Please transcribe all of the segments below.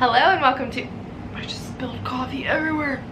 Hello and welcome to... I just spilled coffee everywhere.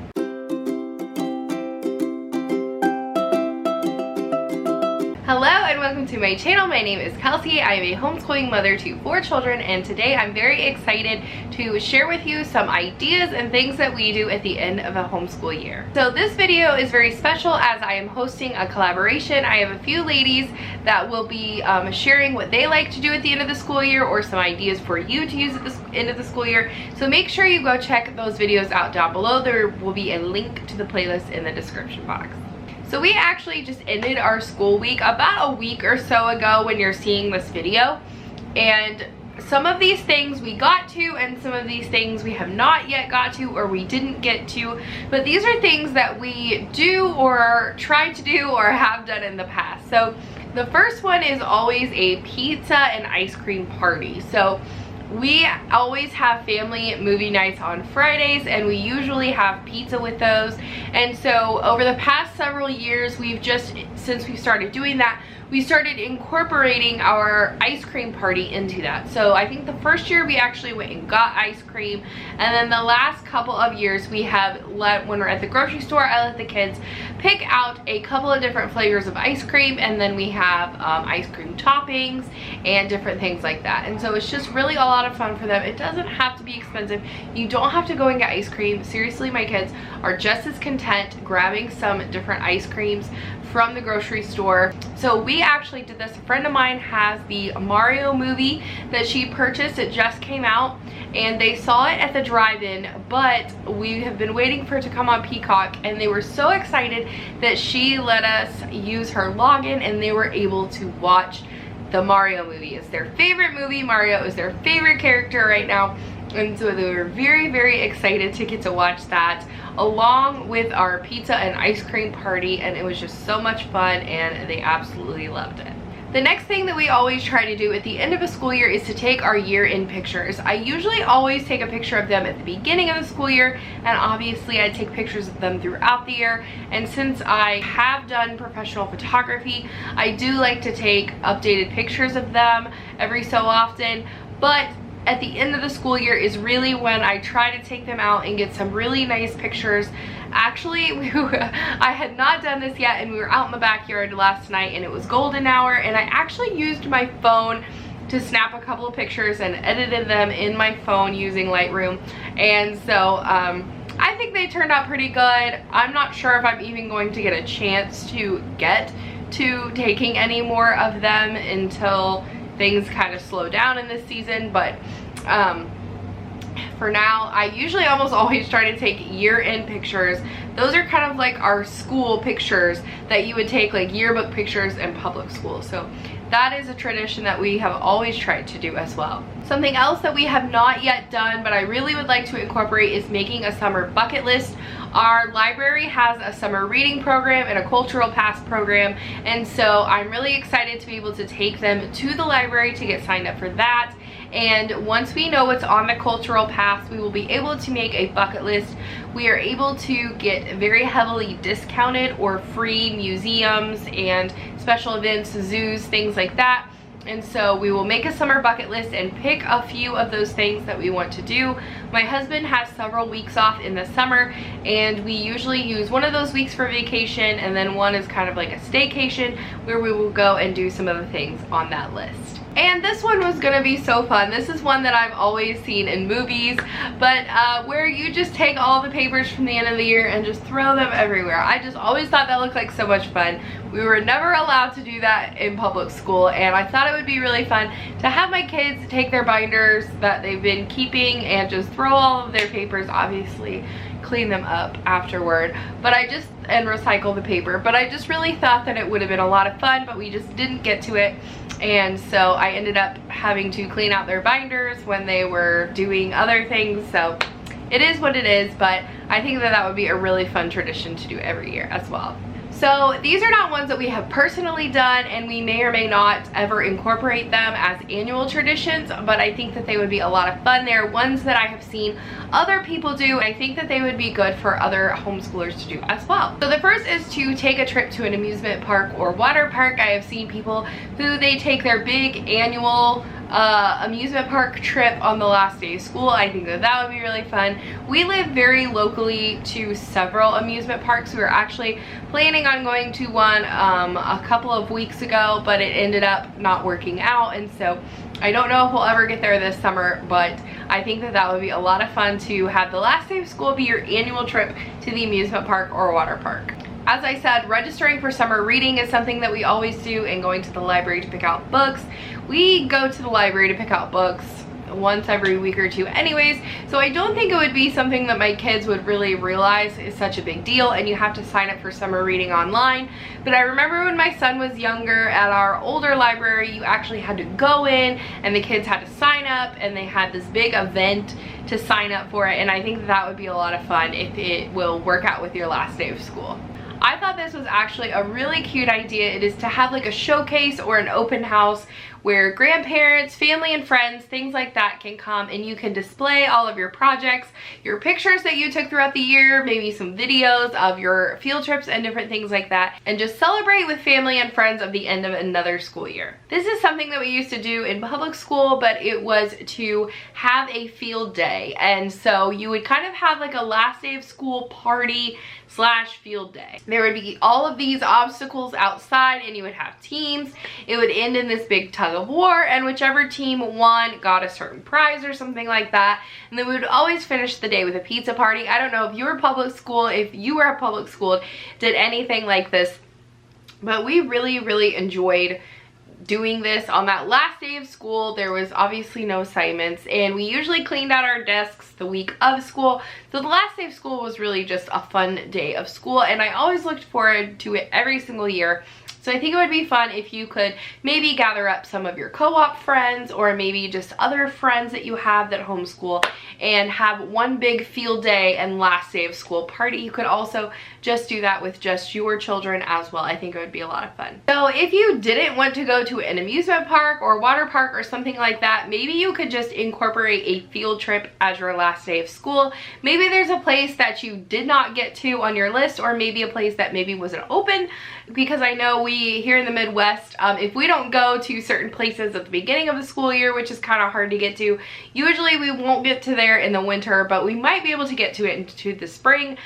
Hello and welcome to my channel. My name is Kelsey. I am a homeschooling mother to 4 children, and today I'm very excited to share with you some ideas and things that we do at the end of a homeschool year. So this video is very special as I am hosting a collaboration. I have a few ladies that will be sharing what they like to do at the end of the school year or some ideas for you to use at the end of the school year. So make sure you go check those videos out down below. There will be a link to the playlist in the description box. So we actually just ended our school week about a week or so ago when you're seeing this video, and some of these things we got to and some of these things we have not yet got to or we didn't get to, but these are things that we do or try to do or have done in the past. So the first one is always a pizza and ice cream party. So we always have family movie nights on Fridays, and we usually have pizza with those. And so over the past several years, since we started doing that, we started incorporating our ice cream party into that. So I think the first year we actually went and got ice cream, and then the last couple of years we have when we're at the grocery store, I let the kids pick out a couple of different flavors of ice cream, and then we have ice cream toppings and different things like that. And so it's just really a lot of fun for them. It doesn't have to be expensive. You don't have to go and get ice cream. Seriously, my kids are just as content grabbing some different ice creams from the grocery store. So we actually did this. A friend of mine has the Mario movie that she purchased. It just came out and they saw it at the drive-in, but we have been waiting for it to come on Peacock, and they were so excited that she let us use her login and they were able to watch the Mario movie. It's their favorite movie. Mario is their favorite character right now. And so they were very, very excited to get to watch that along with our pizza and ice cream party, and it was just so much fun and they absolutely loved it. The next thing that we always try to do at the end of a school year is to take our year-end pictures. I usually always take a picture of them at the beginning of the school year, and obviously I take pictures of them throughout the year. And since I have done professional photography, I do like to take updated pictures of them every so often. But at the end of the school year is really when I try to take them out and get some really nice pictures. Actually, I had not done this yet, and we were out in the backyard last night and it was golden hour, and I actually used my phone to snap a couple of pictures and edited them in my phone using Lightroom. And so I think they turned out pretty good. I'm not sure if I'm even going to get a chance to get to taking any more of them until things kind of slow down in this season, but for now I usually almost always try to take year-end pictures. Those are kind of like our school pictures that you would take, like yearbook pictures in public school. So that is a tradition that we have always tried to do as well. Something else that we have not yet done but I really would like to incorporate is making a summer bucket list. Our library has a summer reading program and a cultural pass program, and so I'm really excited to be able to take them to the library to get signed up for that. And once we know what's on the cultural pass, we will be able to make a bucket list. We are able to get very heavily discounted or free museums and special events, zoos, things like that. And so we will make a summer bucket list and pick a few of those things that we want to do. My husband has several weeks off in the summer, and we usually use one of those weeks for vacation, and then one is kind of like a staycation where we will go and do some of the things on that list. And this one was gonna be so fun. This is one that I've always seen in movies, but where you just take all the papers from the end of the year and just throw them everywhere. I just always thought that looked like so much fun. We were never allowed to do that in public school, and I thought it would be really fun to have my kids take their binders that they've been keeping and just throw all of their papers, obviously clean them up afterward, and recycle the paper. But I just really thought that it would have been a lot of fun, but we just didn't get to it. And so I ended up having to clean out their binders when they were doing other things. So it is what it is, but I think that that would be a really fun tradition to do every year as well. So these are not ones that we have personally done, and we may or may not ever incorporate them as annual traditions, but I think that they would be a lot of fun. They're ones that I have seen other people do. I think that they would be good for other homeschoolers to do as well. So the first is to take a trip to an amusement park or water park. I have seen people who they take their big annual amusement park trip on the last day of school. I think that that would be really fun. We live very locally to several amusement parks. We were actually planning on going to one a couple of weeks ago, but it ended up not working out, and so I don't know if we'll ever get there this summer, but I think that that would be a lot of fun to have the last day of school be your annual trip to the amusement park or water park. As I said, registering for summer reading is something that we always do, and going to the library to pick out books. We go to the library to pick out books once every week or two anyways, so I don't think it would be something that my kids would really realize is such a big deal, and you have to sign up for summer reading online. But I remember when my son was younger, at our older library, you actually had to go in and the kids had to sign up, and they had this big event to sign up for it, and I think that would be a lot of fun if it will work out with your last day of school. I thought this was actually a really cute idea. It is to have like a showcase or an open house where grandparents, family and friends, things like that can come, and you can display all of your projects, your pictures that you took throughout the year, maybe some videos of your field trips and different things like that, and just celebrate with family and friends of the end of another school year. This is something that we used to do in public school, but it was to have a field day, and so you would kind of have like a last day of school party slash field day. There would be all of these obstacles outside, and you would have teams. It would end in this big tug of war, and whichever team won got a certain prize or something like that, and then we would always finish the day with a pizza party. I don't know if you were public school, if you were public school, did anything like this, but we really enjoyed doing this on that last day of school. There was obviously no assignments, and we usually cleaned out our desks the week of school, so the last day of school was really just a fun day of school, and I always looked forward to it every single year. So I think it would be fun if you could maybe gather up some of your co-op friends, or maybe just other friends that you have that homeschool, and have one big field day and last day of school party. You could also just do that with just your children as well. I think it would be a lot of fun. So if you didn't want to go to an amusement park or water park or something like that, maybe you could just incorporate a field trip as your last day of school. Maybe there's a place that you did not get to on your list, or maybe a place that maybe wasn't open, because I know we here in the Midwest, if we don't go to certain places at the beginning of the school year, which is kind of hard to get to, usually we won't get to there in the winter, but we might be able to get to it into the spring.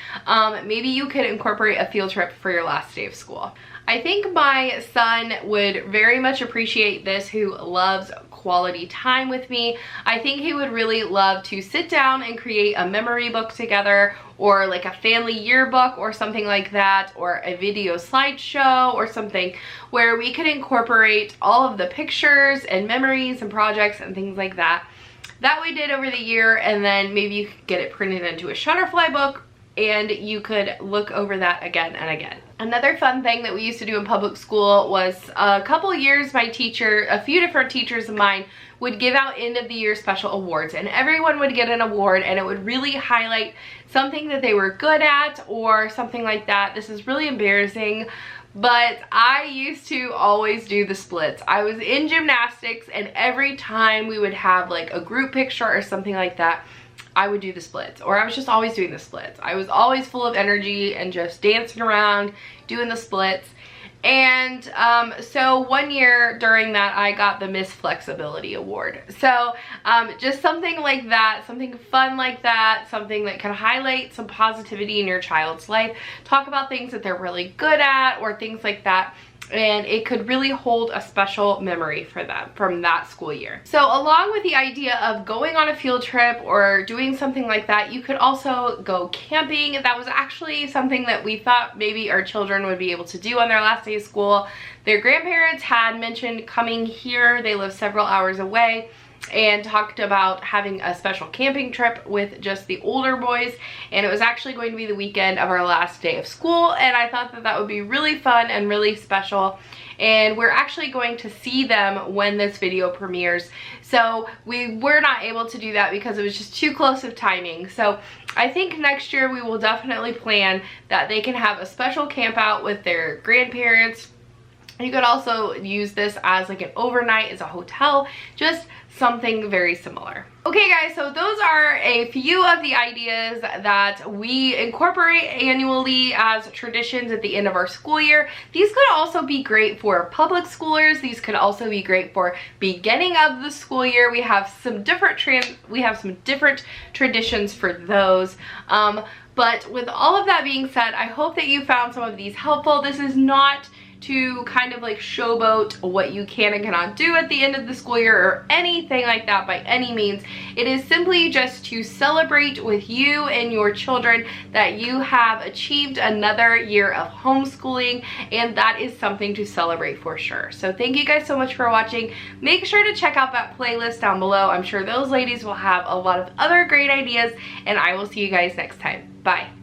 Maybe you could incorporate a field trip for your last day of school. I think my son would very much appreciate this, who loves quality time with me. I think he would really love to sit down and create a memory book together, or like a family yearbook or something like that, or a video slideshow or something where we could incorporate all of the pictures and memories and projects and things like that we did over the year, and then maybe you could get it printed into a Shutterfly book and you could look over that again and again. Another fun thing that we used to do in public school was a couple years my teacher, a few different teachers of mine, would give out end of the year special awards, and everyone would get an award, and it would really highlight something that they were good at or something like that. This is really embarrassing, but I used to always do the splits. I was in gymnastics, and every time we would have like a group picture or something like that, I would do the splits, or I was just always doing the splits. I was always full of energy and just dancing around doing the splits. And so one year during that, I got the Miss Flexibility Award. So just something like that, something fun like that, something that can highlight some positivity in your child's life, talk about things that they're really good at or things like that, and it could really hold a special memory for them from that school year. So along with the idea of going on a field trip or doing something like that, you could also go camping. That was actually something that we thought maybe our children would be able to do on their last day of school. Their grandparents had mentioned coming here. They live several hours away, and talked about having a special camping trip with just the older boys, and it was actually going to be the weekend of our last day of school, and I thought that that would be really fun and really special. And we're actually going to see them when this video premieres, so we were not able to do that because it was just too close of timing. So I think next year we will definitely plan that they can have a special camp out with their grandparents. You could also use this as like an overnight, as a hotel, just something very similar. Okay guys, so those are a few of the ideas that we incorporate annually as traditions at the end of our school year. These could also be great for public schoolers. These could also be great for beginning of the school year. We have some different traditions for those. But with all of that being said, I hope that you found some of these helpful. This is not to kind of like showboat what you can and cannot do at the end of the school year or anything like that by any means. It is simply just to celebrate with you and your children that you have achieved another year of homeschooling, and that is something to celebrate for sure. So thank you guys so much for watching. Make sure to check out that playlist down below. I'm sure those ladies will have a lot of other great ideas, and I will see you guys next time. Bye.